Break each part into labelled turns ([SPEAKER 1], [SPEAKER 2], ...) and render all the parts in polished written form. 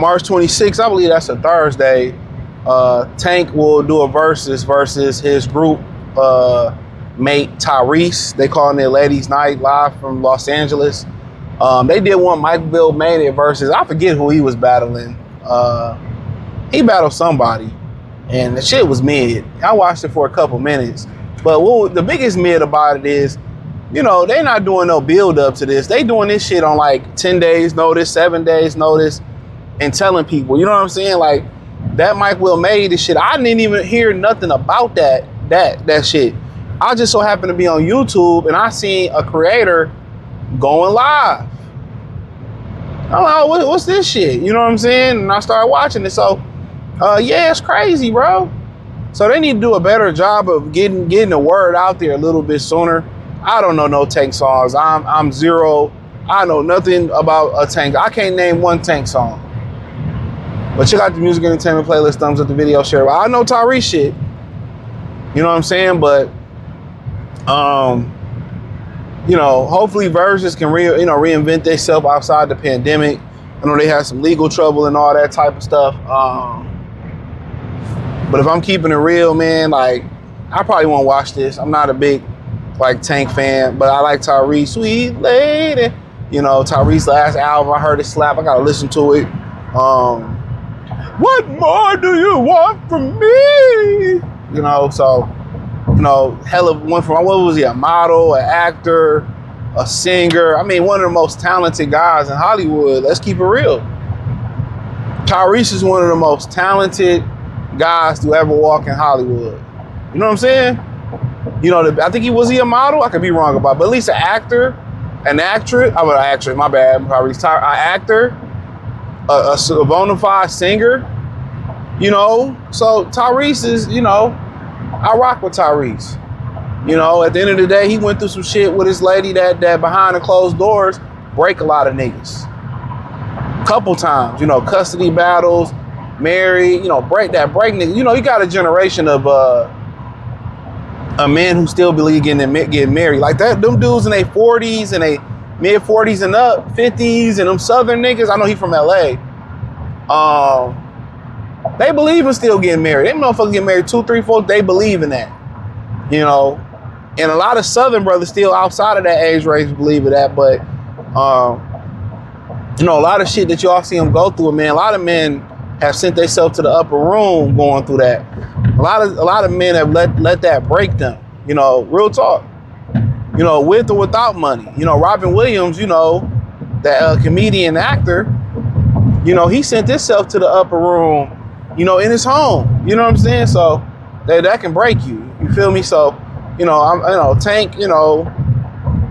[SPEAKER 1] March 26th, I believe that's a Thursday, Tank will do a versus his group mate Tyrese. They calling it Ladies Night live from Los Angeles. They did one Mike Will made it versus, I forget who he was battling. He battled somebody, and the shit was mid. I watched it for a couple minutes, but the biggest mid about it is, you know, they not doing no build up to this. They doing this shit on like 10 days notice, 7 days notice, and telling people, you know what I'm saying? Like, that Mike Will made this shit. I didn't even hear nothing about that shit. I just so happened to be on YouTube and I seen a creator going live. I'm like, what's this shit? You know what I'm saying? And I started watching it. So, yeah, it's crazy, bro. So they need to do a better job of getting the word out there a little bit sooner. I don't know no Tank songs. I'm zero. I know nothing about a Tank. I can't name one Tank song. But check out the music entertainment playlist, thumbs up the video, share. Well, I know Tyrese shit. You know what I'm saying? But, you know, hopefully Verzuz can reinvent themselves outside the pandemic. I know they had some legal trouble and all that type of stuff. But if I'm keeping it real, man, like, I probably won't watch this. I'm not a big, like, Tank fan, but I like Tyrese, sweet lady. You know, Tyrese's last album, I heard it slap. I gotta listen to it. What more do you want from me? You know, so, you know, hell of one from, what was he, a model, an actor, a singer. I mean, one of the most talented guys in Hollywood. Let's keep it real. Tyrese is one of the most talented guys to ever walk in Hollywood. You know what I'm saying? You know, I think he a model? I could be wrong about it, but at least an actor, an actress, my bad, Tyrese, an actor, a bona fide singer, you know? So Tyrese is, you know, I rock with Tyrese. You know, at the end of the day, he went through some shit with his lady that behind the closed doors break a lot of niggas. Couple times, you know, custody battles, married, you know, break niggas. You know, you got a generation of a man who still believe getting married. Like that, them dudes in their 40s and they mid 40s and up, 50s, and them southern niggas, I know he from LA. They believe in still getting married. They motherfuckers get married 2, 3, 4, they believe in that. You know, and a lot of southern brothers still outside of that age range believe in that, but you know, a lot of shit that y'all see them go through, man, a lot of men have sent themselves to the upper room going through that. A lot of men have let that break them, you know, real talk. You know, with or without money. You know, Robin Williams, you know, that comedian actor, you know, he sent himself to the upper room, you know, in his home. You know what I'm saying? So that can break you. You feel me? So, you know, Tank, you know,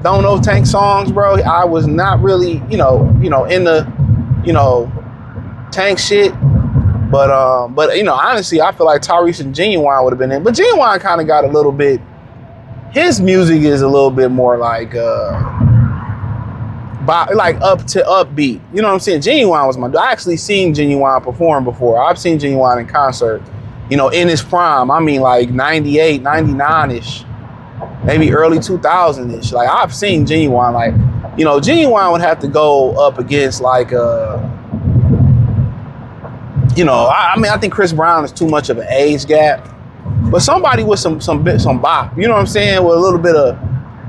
[SPEAKER 1] don't know Tank songs, bro. I was not really, you know, in the, you know, Tank shit. But you know, honestly, I feel like Tyrese and Genuine would have been in. But Genuine kind of got a little bit, his music is a little bit more like up to upbeat. You know what I'm saying? Genuine was I actually seen Genuine perform before. I've seen Genuine in concert, you know, in his prime. I mean, like 98, 99-ish, maybe early 2000-ish. Like, I've seen Genuine. Like, you know, Genuine would have to go up against like you know, I mean, I think Chris Brown is too much of an age gap, but somebody with some bop, you know what I'm saying, with a little bit of,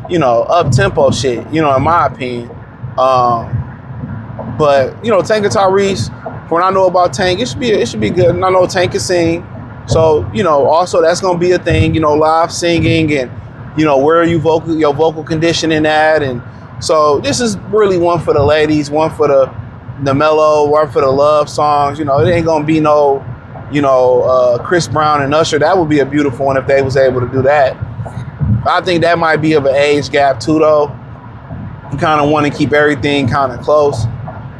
[SPEAKER 1] you know, up tempo shit, you know, in my opinion. But you know, Tank and Tyrese, when I know about Tank, it should be good. And I know Tank can sing, so you know, also that's gonna be a thing, you know, live singing, and you know, where are your vocal conditioning at, and so this is really one for the ladies, one for the mellow, one for the love songs. You know, it ain't gonna be no, you know, Chris Brown and Usher. That would be a beautiful one if they was able to do that. I think that might be of an age gap too, though. You kind of want to keep everything kind of close.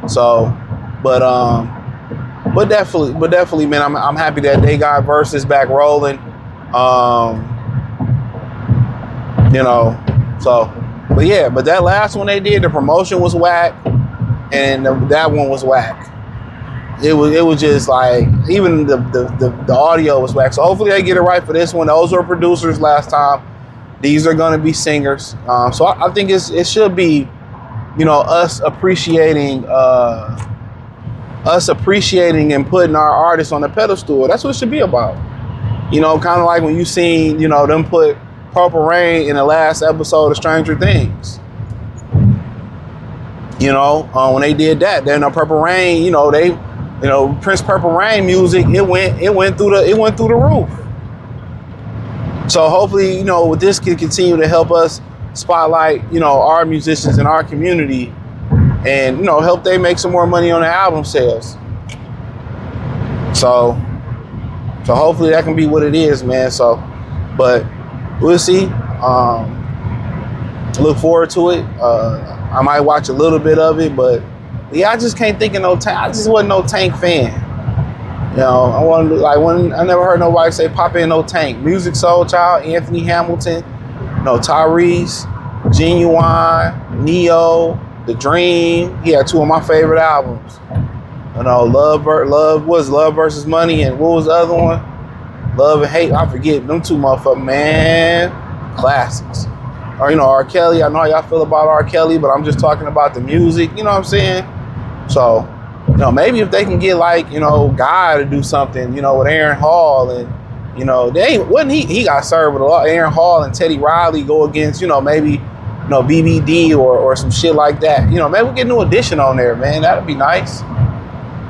[SPEAKER 1] So, but definitely, man, I'm happy that they got Verzuz back rolling. You know, so, but yeah, but that last one they did, the promotion was whack. And that one was whack. It was just like, even the audio was whack. So hopefully they get it right for this one. Those were producers last time. These are going to be singers. So I think it should be, you know, us appreciating us appreciating and putting our artists on the pedestal. That's what it should be about. You know, kind of like when you seen, you know, them put Purple Rain in the last episode of Stranger Things. You know, when they did that, then the Purple Rain, you know, Prince Purple Rain music, it went through the roof. So hopefully, you know, this can continue to help us spotlight, you know, our musicians in our community, and, you know, help they make some more money on the album sales. So hopefully that can be what it is, man. So, but we'll see. Look forward to it. I might watch a little bit of it, but yeah, I just can't think of no Tank. I just wasn't no Tank fan. You know, I never heard nobody say pop in no Tank. Music Soul Child, Anthony Hamilton, Tyrese, Genuine, Neo, The Dream. He had two of my favorite albums. You know, Love Versus Money, and what was the other one? Love and Hate. I forget them two motherfuckers, man. Classics. Or, you know, R. Kelly. I know how y'all feel about R. Kelly, but I'm just talking about the music. You know what I'm saying? So, you know, maybe if they can get, like, you know, Guy to do something, you know, with Aaron Hall, and, you know, he got served with a lot. Aaron Hall and Teddy Riley go against, you know, maybe, you know, BBD or some shit like that. You know, maybe we'll get New Edition on there, man. That'd be nice.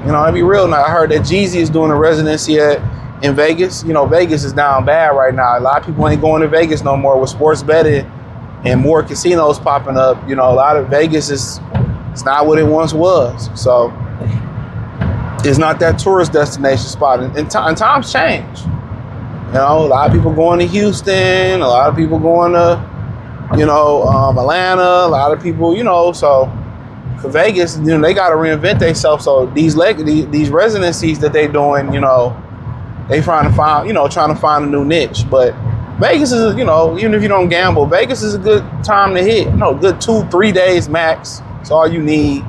[SPEAKER 1] You know, that'd be real nice. I heard that Jeezy is doing a residency in Vegas. You know, Vegas is down bad right now. A lot of people ain't going to Vegas no more with sports betting and more casinos popping up. You know, a lot of Vegas it's not what it once was. So it's not that tourist destination spot. And times change. You know, a lot of people going to Houston, a lot of people going to, you know, Atlanta, a lot of people, you know, so for Vegas, you know, they got to reinvent themselves. So these residencies that they doing, you know, they trying to find a new niche. But Vegas is, you know, even if you don't gamble, Vegas is a good time to hit. You know, good 2-3 days max. That's all you need.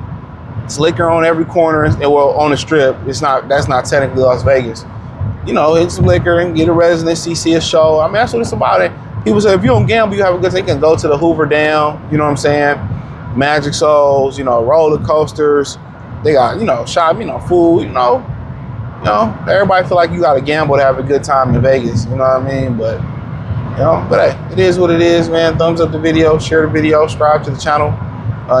[SPEAKER 1] It's liquor on every corner, and well, on the strip. That's not technically Las Vegas. You know, hit some liquor and get a residency, see a show. I mean, that's what it's about. It. People say if you don't gamble, you have a good. They can go to the Hoover Dam. You know what I'm saying? Magic Souls. You know, roller coasters. They got, you know, shop. You know, food. You know, everybody feel like you got to gamble to have a good time in Vegas. You know what I mean? But hey, it is what it is, man. Thumbs up the video, share the video, subscribe to the channel.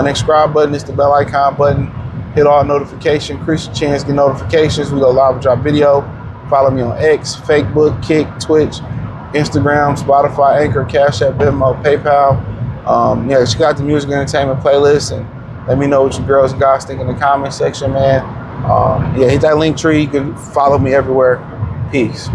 [SPEAKER 1] Next subscribe button is the bell icon button. Hit all notifications, increase your chance to get notifications. We go live and drop video. Follow me on X, Facebook, Kick, Twitch, Instagram, Spotify, Anchor, Cash App, Venmo, PayPal. Check out the music entertainment playlist and let me know what you girls and guys think in the comment section, man. Hit that link tree. You can follow me everywhere. Peace.